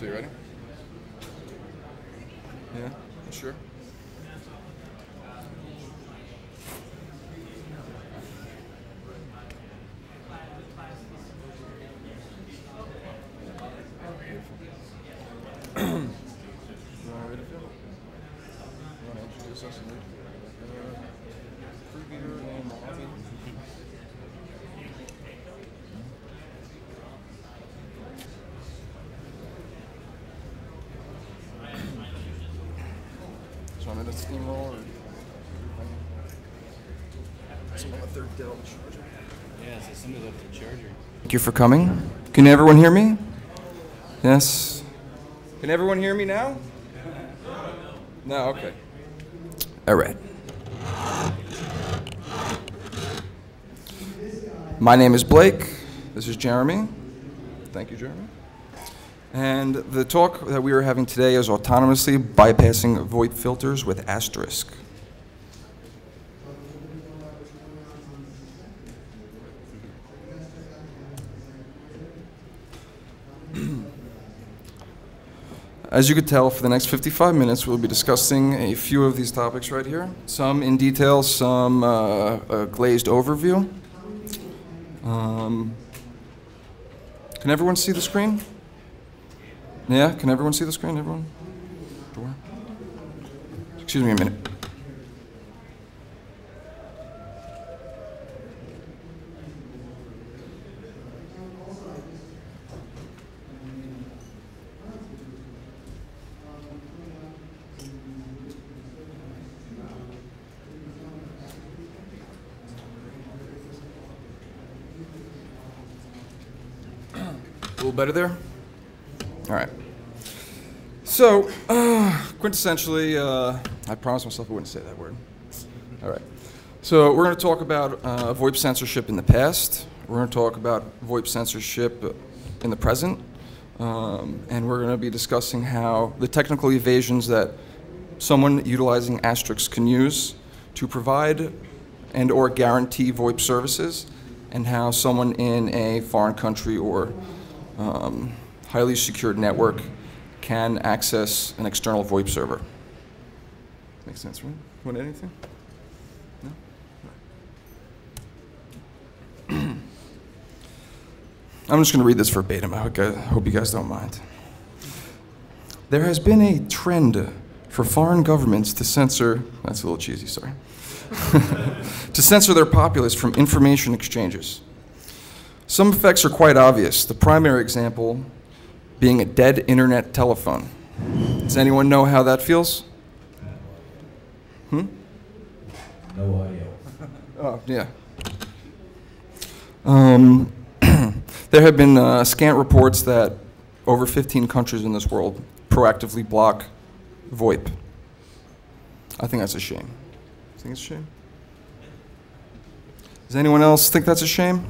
So you ready? Yeah? Sure? So I'm in a steamroll or some on the third Dell charger. Yeah, so somebody left the charger. Thank you for coming. Can everyone hear me? Yes. Can everyone hear me now? No, okay. All right. My name is Blake. This is Jeremy. Thank you, Jeremy. And the talk that we are having today is autonomously bypassing VoIP filters with Asterisk. As you could tell, for the next 55 minutes, we'll be discussing a few of these topics right here. Some in detail, some a glazed overview. Can everyone see the screen? Yeah, can everyone see the screen? Everyone? Door? Excuse me a minute. A little better there? All right. So, quintessentially, I promised myself I wouldn't say that word. All right. So we're going to talk about VoIP censorship in the past. We're going to talk about VoIP censorship in the present. And we're going to be discussing how the technical evasions that someone utilizing Asterisk can use to provide and or guarantee VoIP services, and how someone in a foreign country or highly secured network can access an external VoIP server. Makes sense, right? Want anything? No? I'm just going to read this verbatim. I hope you guys don't mind. There has been a trend for foreign governments to censor, that's a little cheesy, sorry, to censor their populace from information exchanges. Some effects are quite obvious, the primary example being a dead internet telephone. Does anyone know how that feels? No audio. Oh, yeah. There have been scant reports that over 15 countries in this world proactively block VoIP. I think that's a shame. Think it's a shame? Does anyone else think that's a shame?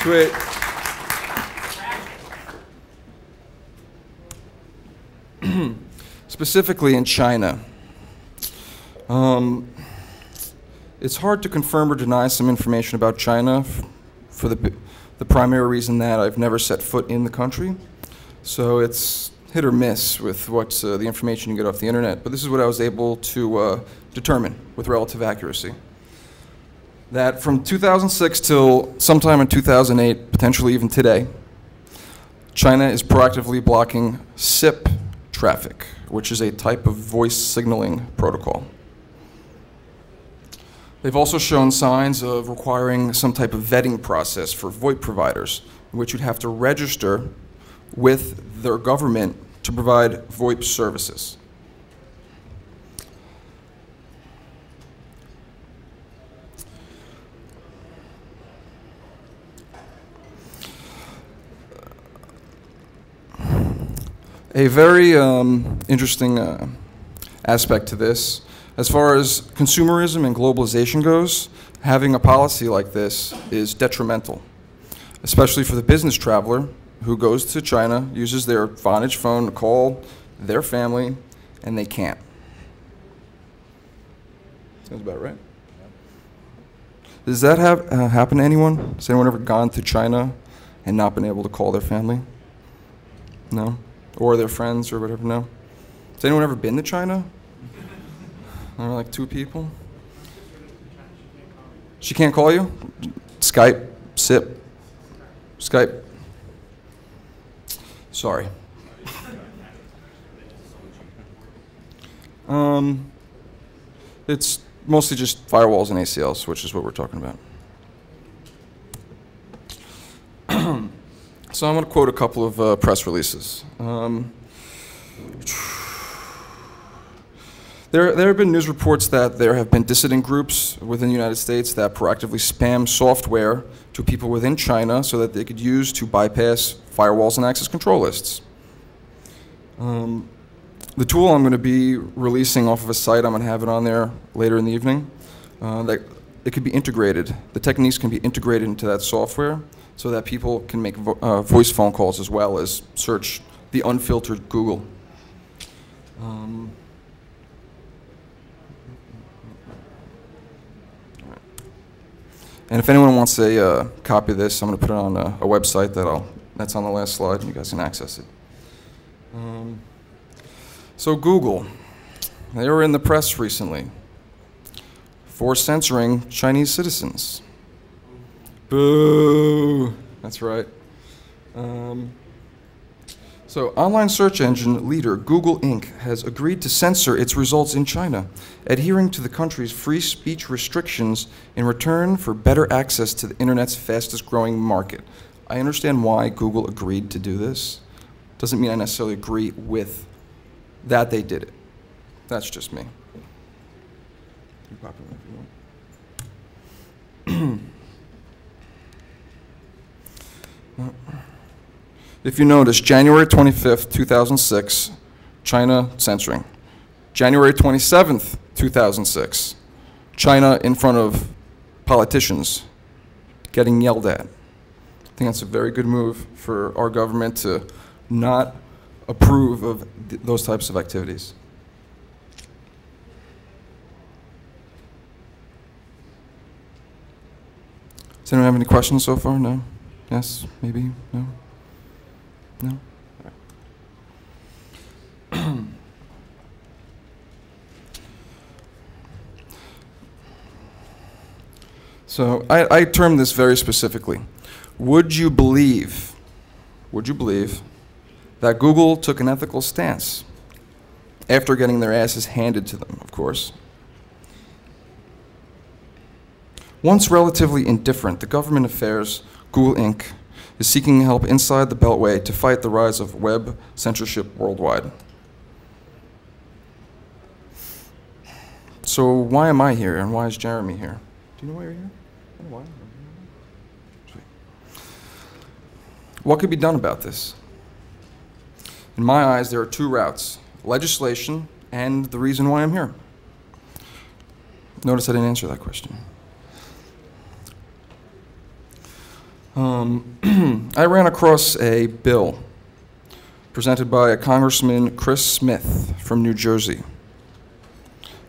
Sweet. Specifically in China. It's hard to confirm or deny some information about China for the primary reason that I've never set foot in the country. So it's hit or miss with what's the information you get off the internet. But this is what I was able to determine with relative accuracy. That from 2006 till sometime in 2008, potentially even today, China is proactively blocking SIP traffic, which is a type of voice signaling protocol. They've also shown signs of requiring some type of vetting process for VoIP providers, in which you'd have to register with their government to provide VoIP services. A very interesting aspect to this, as far as consumerism and globalization goes, having a policy like this is detrimental, especially for the business traveler who goes to China, uses their Vonage phone to call their family, and they can't. Sounds about right. Does that happen to anyone? Has anyone ever gone to China and not been able to call their family? No? Or their friends or whatever? No? Has anyone ever been to China? Or like 2 people? She can't call you? Skype, SIP, Skype. Sorry. It's mostly just firewalls and ACLs, which is what we're talking about. So I'm going to quote a couple of press releases. There have been news reports that there have been dissident groups within the United States that proactively spam software to people within China so that they could use to bypass firewalls and access control lists. The tool I'm going to be releasing off of a site, I'm going to have it on there later in the evening, that it could be integrated. The techniques can be integrated into that software so that people can make voice phone calls as well as search the unfiltered Google. And if anyone wants a copy of this, I'm going to put it on a website that's on the last slide, and you guys can access it. So Google, they were in the press recently for censoring Chinese citizens. Boo! That's right. So online search engine leader Google Inc. has agreed to censor its results in China, adhering to the country's free speech restrictions in return for better access to the internet's fastest growing market. I understand why Google agreed to do this. Doesn't mean I necessarily agree with that they did it. That's just me. You pop it if you want. If you notice, January 25th, 2006, China censoring. January 27th, 2006, China in front of politicians getting yelled at. I think that's a very good move for our government to not approve of those types of activities. Does anyone have any questions so far? No? Yes? Maybe? No? No? All right. So I term this very specifically. Would you believe that Google took an ethical stance after getting their asses handed to them, of course? Once relatively indifferent, the government affairs, Google Inc., is seeking help inside the Beltway to fight the rise of web censorship worldwide. So why am I here, and why is Jeremy here? Do you know why you're here? I don't know why. What could be done about this? In my eyes, there are 2 routes: legislation and the reason why I'm here. Notice I didn't answer that question. I ran across a bill presented by a Congressman Chris Smith from New Jersey.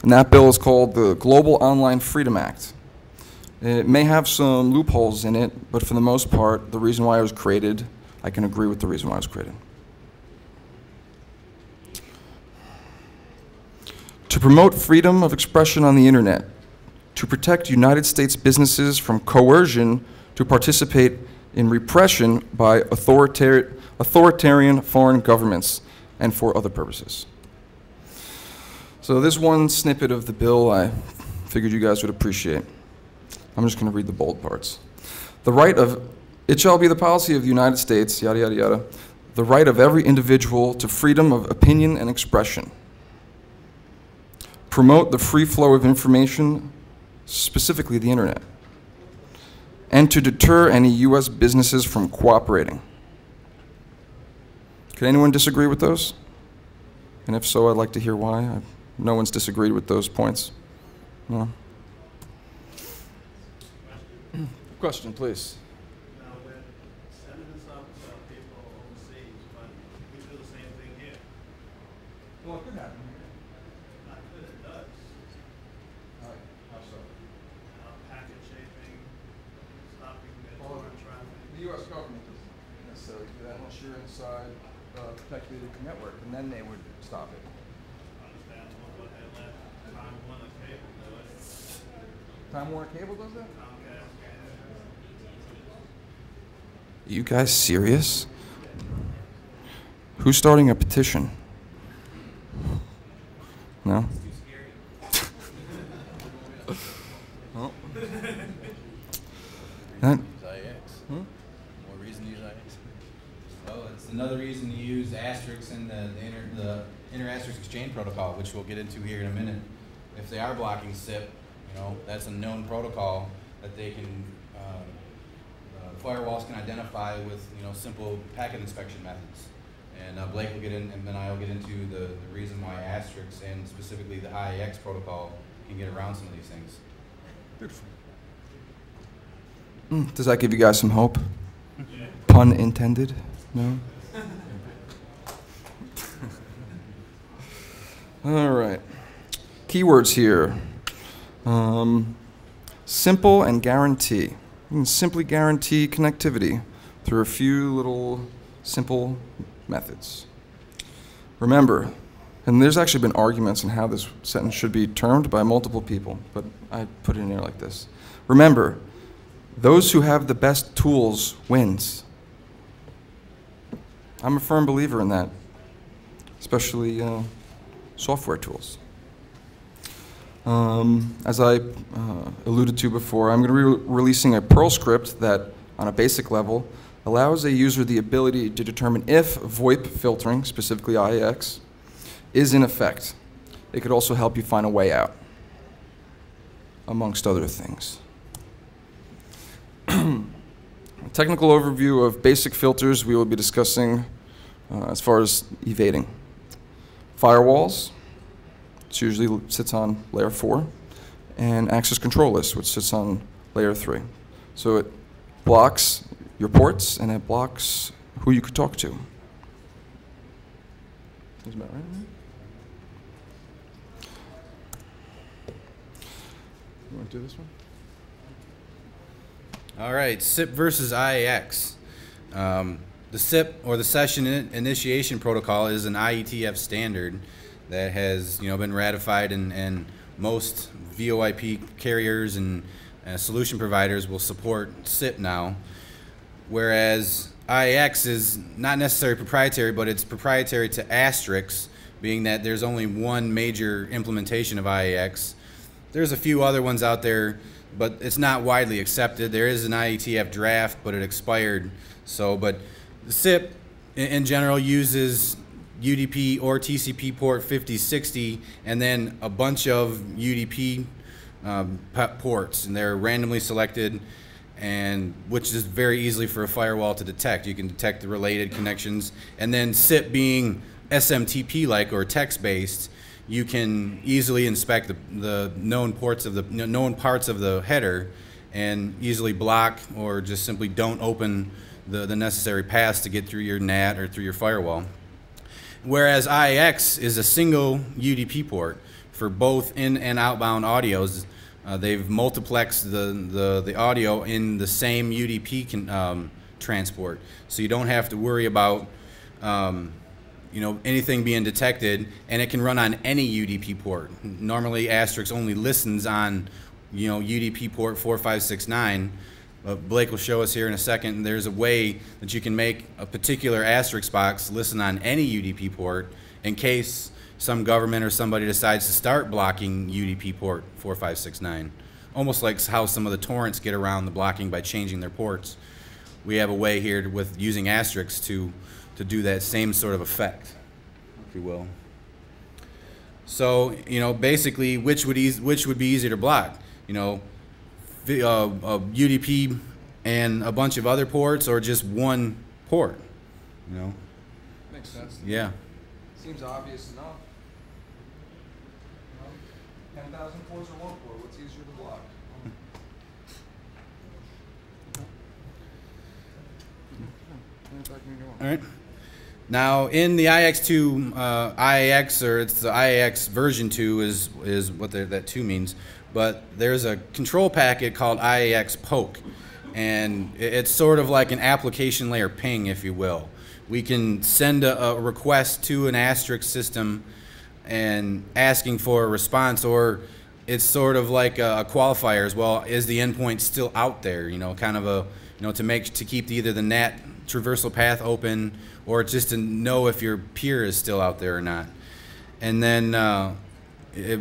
And that bill is called the Global Online Freedom Act. It may have some loopholes in it, but for the most part, the reason why it was created, I can agree with the reason why it was created. To promote freedom of expression on the internet, to protect United States businesses from coercion to participate in repression by authoritarian foreign governments, and for other purposes. So this one snippet of the bill I figured you guys would appreciate. I'm just going to read the bold parts. The right of, it shall be the policy of the United States, yada, yada, yada, the right of every individual to freedom of opinion and expression. Promote the free flow of information, specifically the internet. And to deter any U.S. businesses from cooperating. Can anyone disagree with those? And if so, I'd like to hear why. No one's disagreed with those points. No? Question, please. Now, we're sending this up to people overseas, but we do the same thing here. Well, it could happen. Not good, it does. How so? Packet shaping, stopping the Well, traffic. The U.S. government does. that unless you're inside a protected network, and then they would stop it. Understand what they let Time Warner Cable do it. Time Warner Cable does that? Comcast. You guys serious? Who's starting a petition? No? Well, that, Use IX. More reason to use IX. Well, it's another reason to use Asterisk and the inter-asterisk exchange protocol, which we'll get into here in a minute. If they are blocking SIP, that's a known protocol that they can, firewalls can identify with, simple packet inspection methods. And Blake will get in, and then I will get into the reason why Asterisk and specifically the IAX protocol can get around some of these things. beautiful. Does that give you guys some hope? Yeah. Pun intended? No? All right. Keywords here. Simple and guarantee. You can simply guarantee connectivity through a few little simple methods. Remember, and there's actually been arguments on how this sentence should be termed by multiple people, but I put it in there like this. Remember, those who have the best tools wins. I'm a firm believer in that, especially software tools. As I alluded to before, I'm going to be releasing a Perl script that, on a basic level, allows a user the ability to determine if VoIP filtering, specifically IAX, is in effect. It could also help you find a way out, amongst other things. A technical overview of basic filters we will be discussing as far as evading. Firewalls, which usually sits on layer 4, and access control list, which sits on layer 3. So it blocks your ports, and it blocks who you could talk to. Is that right? You want to do this one? All right, SIP versus IAX. The SIP, or the Session Initiation Protocol, is an IETF standard that has been ratified, and most VoIP carriers and solution providers will support SIP now. Whereas IAX is not necessarily proprietary, but it's proprietary to Asterisk, being that there's only one major implementation of IAX. There's a few other ones out there, but it's not widely accepted. There is an IETF draft, but it expired. But the SIP in general uses UDP or TCP port 5060, and then a bunch of UDP ports, and they're randomly selected, and which is very easily for a firewall to detect. You can detect the related connections, and then SIP being SMTP-like or text-based, you can easily inspect the known parts of the header and easily block or just simply don't open the necessary paths to get through your NAT or through your firewall. Whereas IAX is a single UDP port for both in and outbound audios. They've multiplexed the audio in the same UDP transport, so you don't have to worry about anything being detected, and it can run on any UDP port. Normally, Asterisk only listens on UDP port 4569. Blake will show us here in a second. There's a way that you can make a particular Asterisk box listen on any UDP port in case some government or somebody decides to start blocking UDP port 4569. Almost like how some of the torrents get around the blocking by changing their ports. We have a way here with using Asterisk to do that same sort of effect, if you will. So, basically, which would be easier to block? UDP and a bunch of other ports, or just one port? Makes sense. Yeah. Seems obvious enough. 10,000 ports or one port, what's easier to block? All right. Now, in the IX2 IAX, or it's the IAX version 2 is what that 2 means, but there's a control packet called IAX poke, and it's sort of like an application layer ping, if you will. we can send a request to an Asterisk system and asking for a response, or it's sort of like a qualifier as well. Is the endpoint still out there? You know, kind of a, you know, to keep either the NAT traversal path open, or just to know if your peer is still out there or not. And then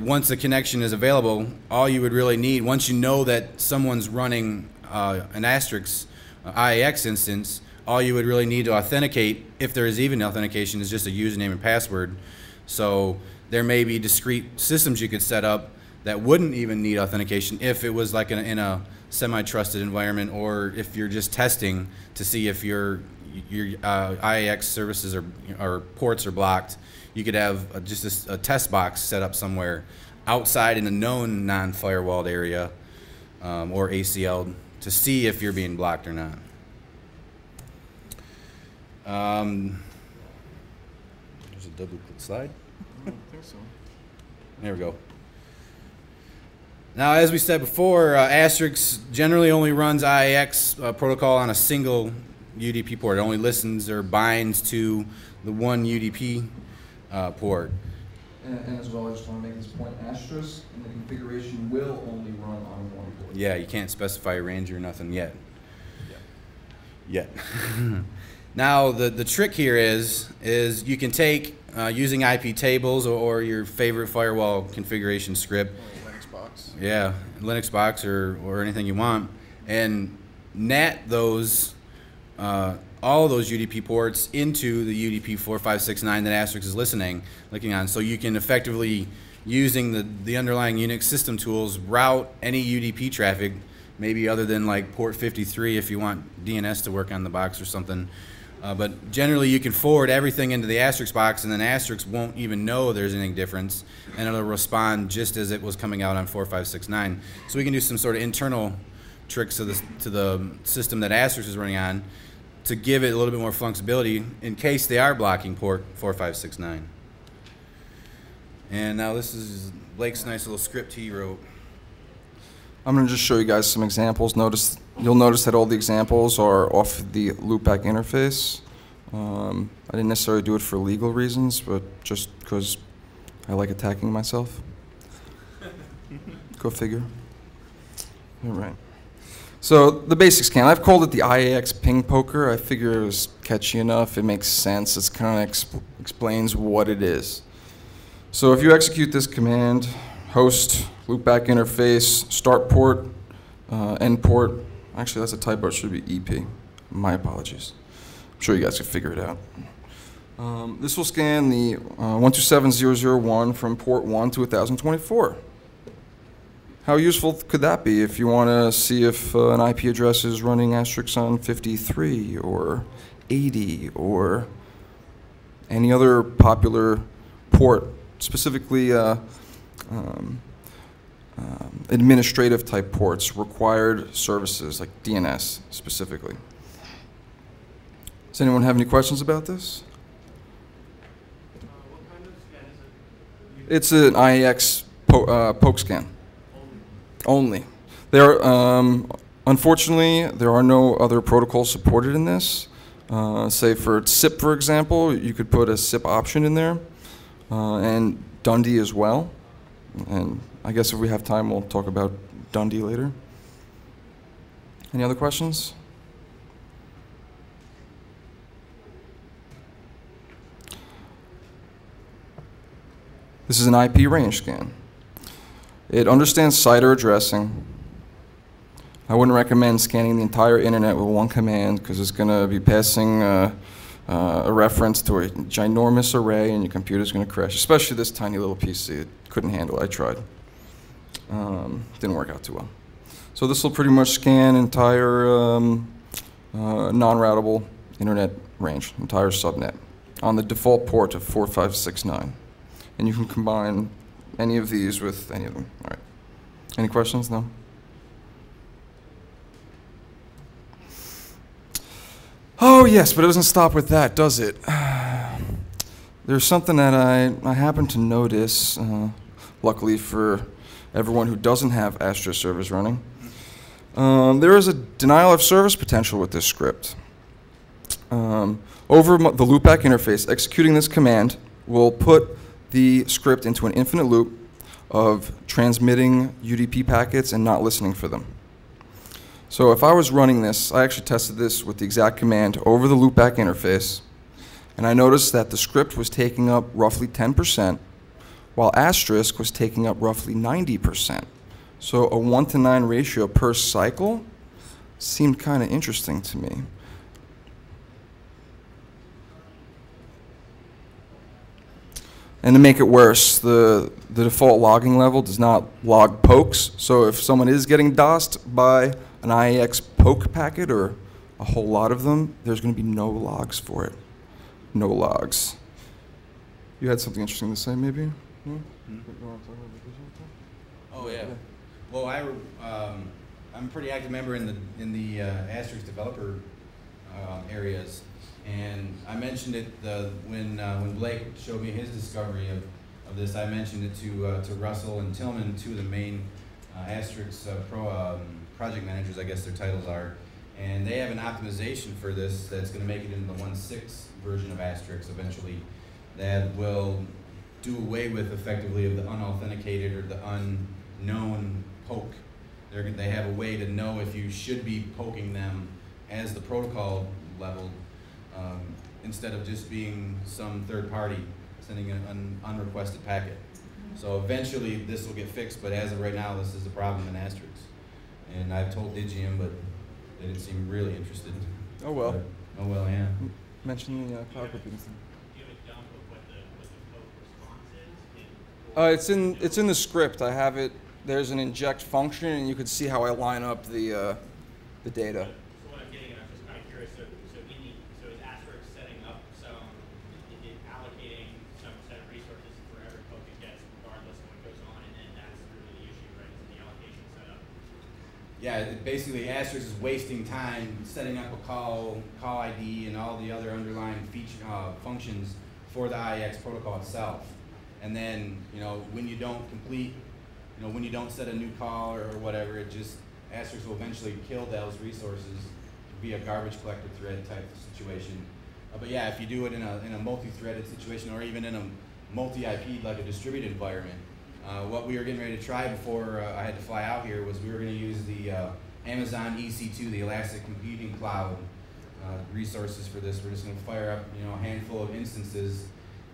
once the connection is available, all you would really need, once you know that someone's running an Asterisk IAX instance, all you would really need to authenticate, if there is even authentication, is just a username and password. So there may be discrete systems you could set up that wouldn't even need authentication if it was like in a semi-trusted environment, or if you're just testing to see if your IAX services or ports are blocked. You could have just a test box set up somewhere outside in a known non-firewalled area, or ACL, to see if you're being blocked or not. There's a double click slide. I don't think so. There we go. Now, as we said before, Asterisk generally only runs IAX protocol on a single UDP port. It only listens or binds to the one UDP port. And as well, I just want to make this point, Asterisk and the configuration will only run on one port. Yeah, you can't specify a range or nothing yet. Yet. Now, the trick here is you can take, using IP tables or your favorite firewall configuration script, Linux box. yeah, Linux box or anything you want, and NAT those, all of those UDP ports into the UDP 4569 that Asterisk is looking on, so you can effectively, using the underlying Unix system tools, route any UDP traffic, maybe other than like port 53 if you want DNS to work on the box or something. But generally you can forward everything into the Asterisk box, and then Asterisk won't even know there's anything different, and it'll respond just as it was coming out on 4569. So we can do some sort of internal tricks to the system that Asterisk is running on to give it a little bit more flexibility in case they are blocking port 4569. And now this is Blake's nice little script he wrote. I'm going to just show you guys some examples. You'll notice that all the examples are off the loopback interface. I didn't necessarily do it for legal reasons, but just because I like attacking myself. Go figure. All right. So the basic scan, I've called it the IAX ping poker. I figure it was catchy enough. It makes sense. It kind of explains what it is. So if you execute this command, host, loopback interface, start port, end port. Actually, that's a typo. It should be EP. My apologies. I'm sure you guys can figure it out. This will scan the 127001 from port 1 to 1024. How useful could that be if you want to see if an IP address is running Asterisk on 53 or 80 or any other popular port, specifically administrative type ports, required services like DNS specifically. Does anyone have any questions about this? What kind of scan is it? It's an IAX poke scan. Only. Unfortunately, there are no other protocols supported in this. Say for SIP, for example, you could put a SIP option in there, and Dundee as well. And I guess if we have time, we'll talk about Dundee later. Any other questions? This is an IP range scan. It understands CIDR addressing. I wouldn't recommend scanning the entire internet with one command because it's going to be passing a reference to a ginormous array and your computer's going to crash, especially this tiny little PC. It couldn't handle it. I tried. Didn't work out too well. So this will pretty much scan entire non-routable internet range, entire subnet, on the default port of 4569. And you can combine any of these with any of them. All right. Any questions? No? Oh, yes, but it doesn't stop with that, does it? There's something that I happen to notice, luckily for everyone who doesn't have Asterisk servers running. There is a denial of service potential with this script. over the loopback interface, executing this command will put the script into an infinite loop of transmitting UDP packets and not listening for them. So if I was running this, I actually tested this with the exact command over the loopback interface, and I noticed that the script was taking up roughly 10%, while Asterisk was taking up roughly 90%. So a 1-to-9 ratio per cycle seemed kind of interesting to me. And to make it worse, the default logging level does not log pokes. So if someone is getting DOSed by an IAX poke packet or a whole lot of them, there's going to be no logs for it. No logs. You had something interesting to say, maybe? No? Oh yeah. Well, I'm a pretty active member in the Asterisk developer areas. And I mentioned it when Blake showed me his discovery of this. I mentioned it to Russell and Tillman, two of the main Asterisk project managers, I guess their titles are. And they have an optimization for this that's going to make it into the 1.6 version of Asterisk eventually, that will do away with effectively of the unauthenticated or the unknown poke. They have a way to know if you should be poking them as the protocol level, instead of just being some third party sending an unrequested packet. So eventually this will get fixed, but as of right now, this is a problem in Asterisk. And I've told Digium, but they didn't seem really interested. Oh well. But, oh well, yeah. Mention the cloud computing thing. Do you have a dump of what the poke response is? It's in the script. I have it. There's an inject function, and you can see how I line up the data. So what I'm getting at, I'm just kind of curious. So is Asterisk setting up allocating some set of resources for every poke it gets, regardless of what goes on, and then that's really the issue, right? Is the allocation setup? Yeah, basically Asterisk is wasting time setting up a call ID and all the other underlying functions for the IX protocol itself. And then, when you don't complete, when you don't set a new call or whatever, Asterisk will eventually kill those resources via garbage collector thread type situation. But yeah, if you do it in a multi-threaded situation or even in a multi-IP like a distributed environment, what we were getting ready to try before I had to fly out here was we were going to use the Amazon EC2, the Elastic Computing Cloud resources for this. We're just going to fire up a handful of instances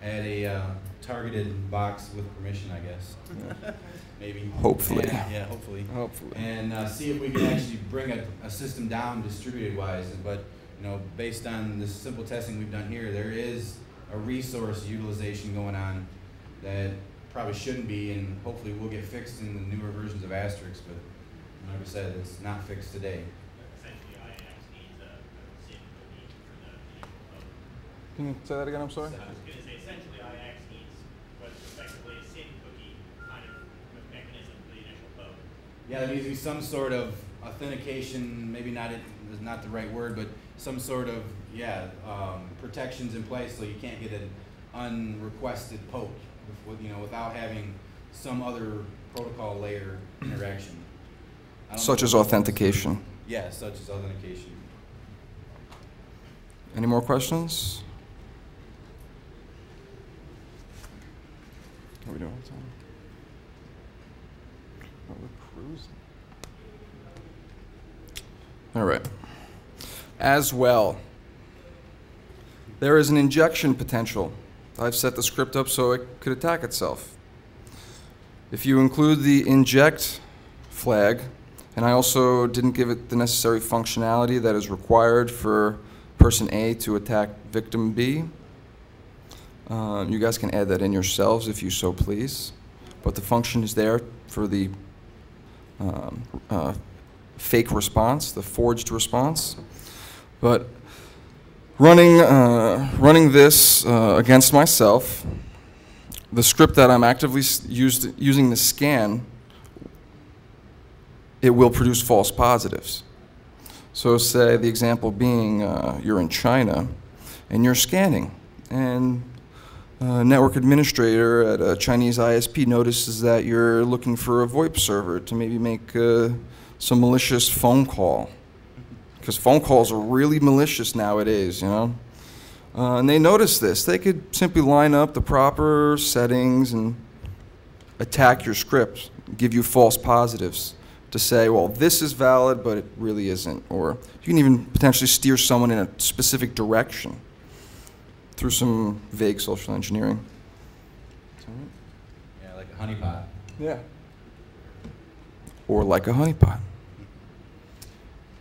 at a targeted box with permission, I guess. Maybe. Hopefully. Yeah, hopefully. Hopefully. And see if we can actually bring a system down distributed wise. But based on the simple testing we've done here, there is a resource utilization going on that probably shouldn't be, and hopefully will get fixed in the newer versions of Asterisk. But like I said, it's not fixed today. Essentially, IX needs a SIM cookie for the initial poke. Can you say that again? I'm sorry. I was going to say, essentially, IX needs what's effectively a SIM cookie kind of mechanism for the initial poke. Yeah, there needs to be some sort of authentication, maybe not is not the right word, but some sort of protections in place so you can't get an unrequested poke, without having some other protocol layer interaction. Such as authentication. Yeah, such as authentication. Any more questions? How are we doing on time? Oh, we're cruising. All right. As well, there is an injection potential. I've set the script up so it could attack itself. If you include the inject flag, and I also didn't give it the necessary functionality that is required for person A to attack victim B, you guys can add that in yourselves if you so please. But the function is there for the fake response, the forged response. But running this against myself, the script that I'm actively using to scan, it will produce false positives. So say the example being you're in China and you're scanning, and a network administrator at a Chinese ISP notices that you're looking for a VoIP server to maybe make some malicious phone call. because phone calls are really malicious nowadays, you know. And they notice this. They could simply line up the proper settings and attack your script, give you false positives to say, well, this is valid, but it really isn't. Or you can even potentially steer someone in a specific direction through some vague social engineering. Yeah, like a honeypot. Yeah. Or like a honeypot.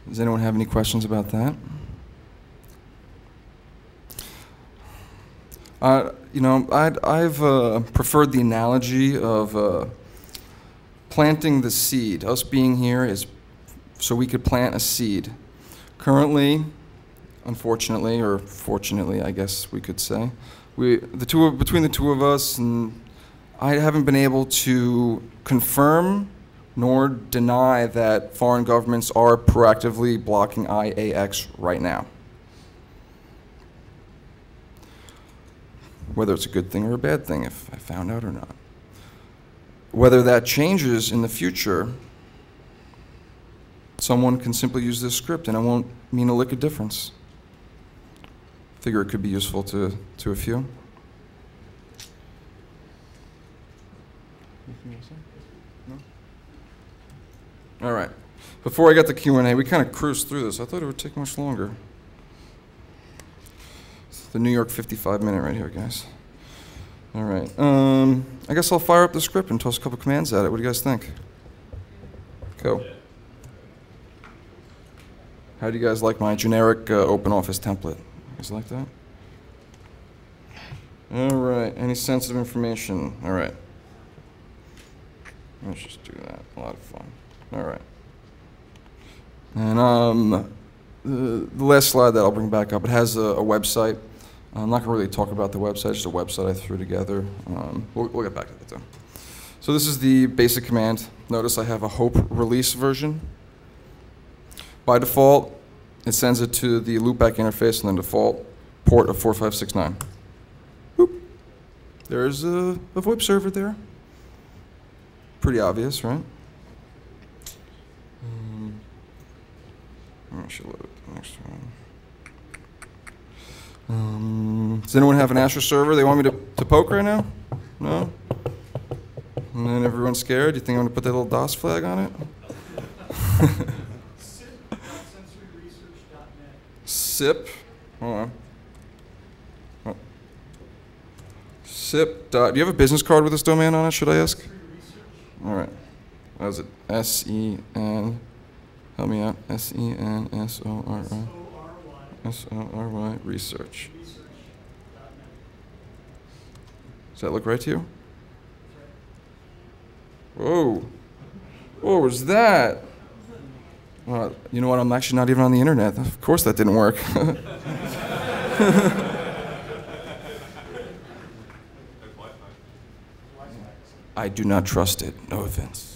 Does anyone have any questions about that? You know, I've preferred the analogy of planting the seed. Us being here is so we could plant a seed. Currently, unfortunately, or fortunately, I guess we could say, between the two of us, and I haven't been able to confirm nor deny that foreign governments are proactively blocking IAX right now. Whether it's a good thing or a bad thing, if I found out or not. Whether that changes in the future, someone can simply use this script and it won't mean a lick of difference. Figure it could be useful to a few. No? All right. Before I get to Q&A, we kind of cruised through this. I thought it would take much longer. The New York 55-minute right here, guys. All right. I guess I'll fire up the script and toss a couple commands at it. What do you guys think? Go. How do you guys like my generic OpenOffice template? You guys like that? All right. Any sensitive information? All right. Let's just do that. A lot of fun. All right. And the last slide that I'll bring back up, it has a website. I'm not going to really talk about the website, just a website I threw together. We'll get back to that, though. So this is the basic command. Notice I have a hope release version. By default, it sends it to the loopback interface and then default port of 4569. Boop. There's a VoIP server there. Pretty obvious, right? I should load the next one. Does anyone have an Asterisk server they want me to poke right now? No? And then everyone's scared? You think I'm going to put that little DOS flag on it? SIP. Hold on. Oh. SIP. Do you have a business card with this domain on it, should I ask? All right. What is it? S-E-N. Help me out. S-E-N-S-O-R-I. S-O-R-Y, research. Does that look right to you? Whoa. What was that? Well, you know what? I'm actually not even on the internet. Of course that didn't work. I do not trust it. No offense.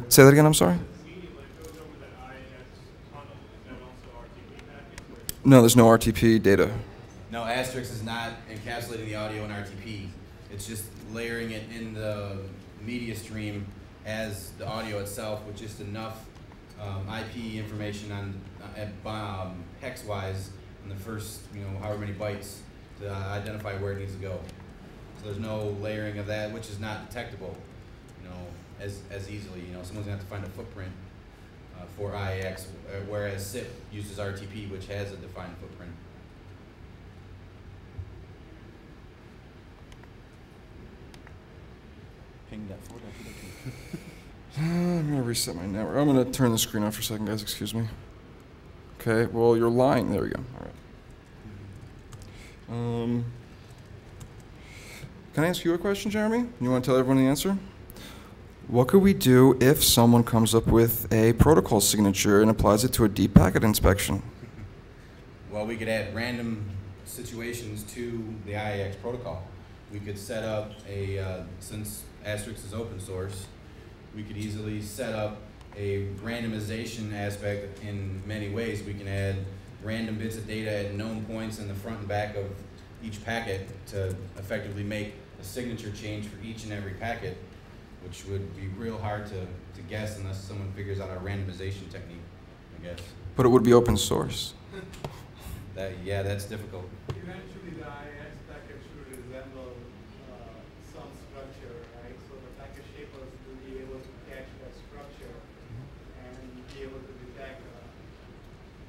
Say that again, I'm sorry? No, there's no RTP data. No, Asterisk is not encapsulating the audio in RTP. It's just layering it in the media stream as the audio itself with just enough IP information on hex-wise in the first, however many bytes to identify where it needs to go. So there's no layering of that, which is not detectable, as easily. Someone's gonna have to find a footprint for IAX, whereas SIP uses RTP, which has a defined footprint. Ping that forward. I'm going to reset my network. I'm going to turn the screen off for a second, guys. Excuse me. Okay, well, you're lying. There we go. All right. Can I ask you a question, Jeremy? You want to tell everyone the answer? What could we do if someone comes up with a protocol signature and applies it to a deep packet inspection? Well, we could add random situations to the IAX protocol. We could set up since Asterisk is open source, we could easily set up a randomization aspect in many ways. We can add random bits of data at known points in the front and back of each packet to effectively make a signature change for each and every packet, which would be real hard to guess unless someone figures out our randomization technique, I guess. But it would be open source. Yeah, that's difficult. Eventually, the IX packet should resemble some structure, right? So the packet shapers will be able to catch that structure and be able to detect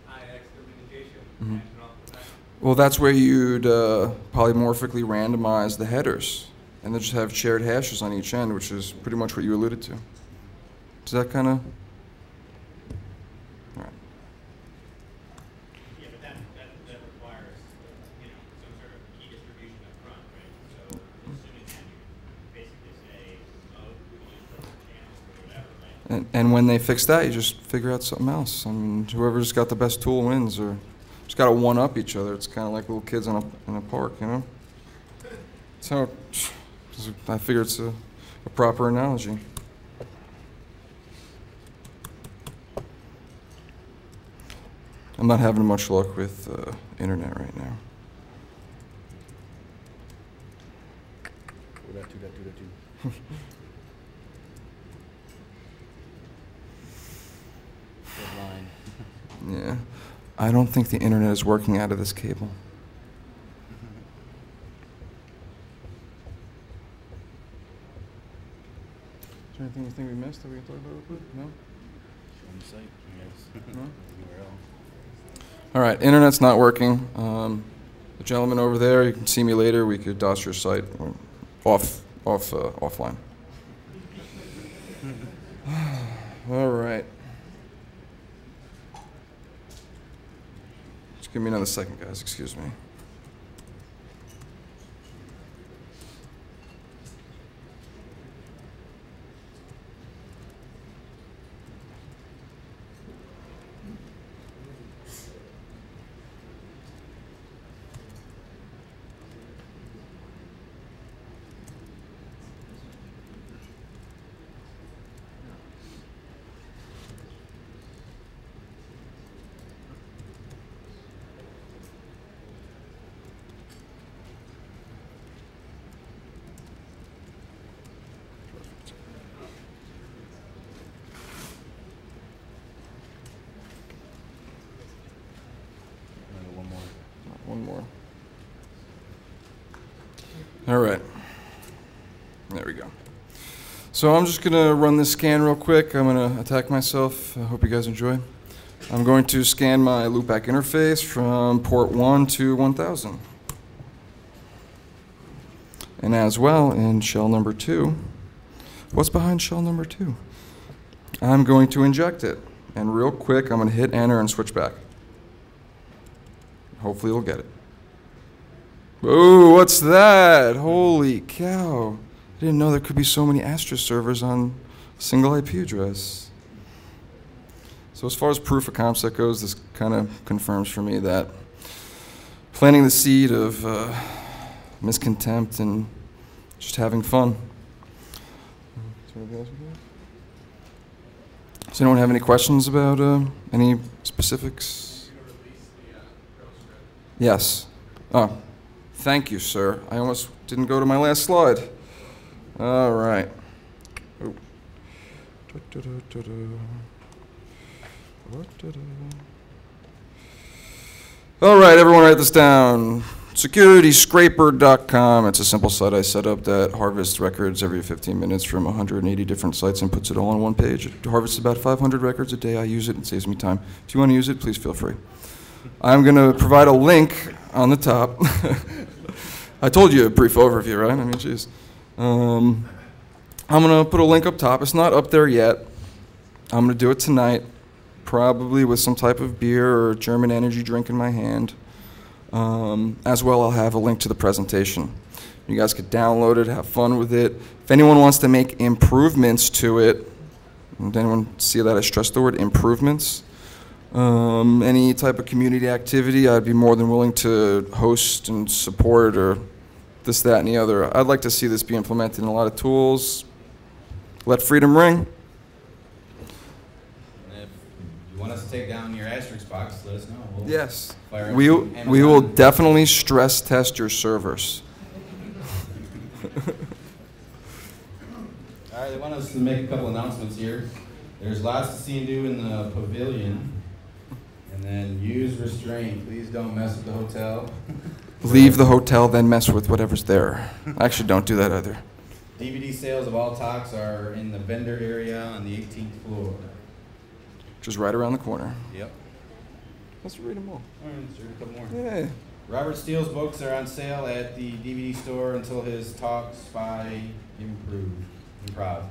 IX communication and drop the packet. Well, that's where you'd polymorphically randomize the headers, and then just have shared hashes on each end, which is pretty much what you alluded to. Does that kind of? All right. Yeah, but that requires, you know, some sort of key distribution up front, right? So assuming that you basically say, oh, we will use filter channels or whatever, right? And when they fix that, you just figure out something else. I mean, whoever's got the best tool wins, or just got to one up each other. It's kind of like little kids in a park, you know. So I figure it's a proper analogy. I'm not having much luck with internet right now. Yeah, I don't think the internet is working out of this cable. Is there anything you think we missed that we can talk about real quick? No? On the site, I guess. No? URL. All right, internet's not working. The gentleman over there, you can see me later. We could DOS your site offline. All right. Just give me another second, guys. Excuse me. One more. All right. There we go. So I'm just going to run this scan real quick. I'm going to attack myself. I hope you guys enjoy. I'm going to scan my loopback interface from port 1 to 1000. And as well, in shell number 2, what's behind shell number 2? I'm going to inject it. And real quick, I'm going to hit enter and switch back. Hopefully it'll get it. Ooh, what's that? Holy cow. I didn't know there could be so many Asterisk servers on a single IP address. So as far as proof of concept goes, this kind of confirms for me that planting the seed of miscontempt and just having fun. Does anyone have any questions about any specifics? Yes. Oh, thank you, sir. I almost didn't go to my last slide. All right. Oh. All right, everyone write this down. SecurityScraper.com. It's a simple site I set up that harvests records every 15 minutes from 180 different sites and puts it all on one page. It harvests about 500 records a day. I use it. It saves me time. If you want to use it, please feel free. I'm going to provide a link on the top. I told you a brief overview, right? I mean, jeez. I'm going to put a link up top. It's not up there yet. I'm going to do it tonight, probably with some type of beer or German energy drink in my hand. As well, I'll have a link to the presentation. You guys could download it, have fun with it. If anyone wants to make improvements to it, did anyone see that I stressed the word improvements? Any type of community activity, I'd be more than willing to host and support, or this, that, and the other. I'd like to see this be implemented in a lot of tools. Let freedom ring. And if you want us to take down your Asterisk box, let us know. We'll Yes. fire up We some will Amazon. definitely stress test your servers. All right, they want us to make a couple announcements here. There's lots to see and do in the pavilion. And then use restraint. Please don't mess with the hotel. Leave the hotel, then mess with whatever's there. Actually, don't do that either. DVD sales of all talks are in the vendor area on the 18th floor. Which is right around the corner. Yep. Let's read them all. All right, let's read a couple more. Yeah. Robert Steele's books are on sale at the DVD store until his talks by Improv.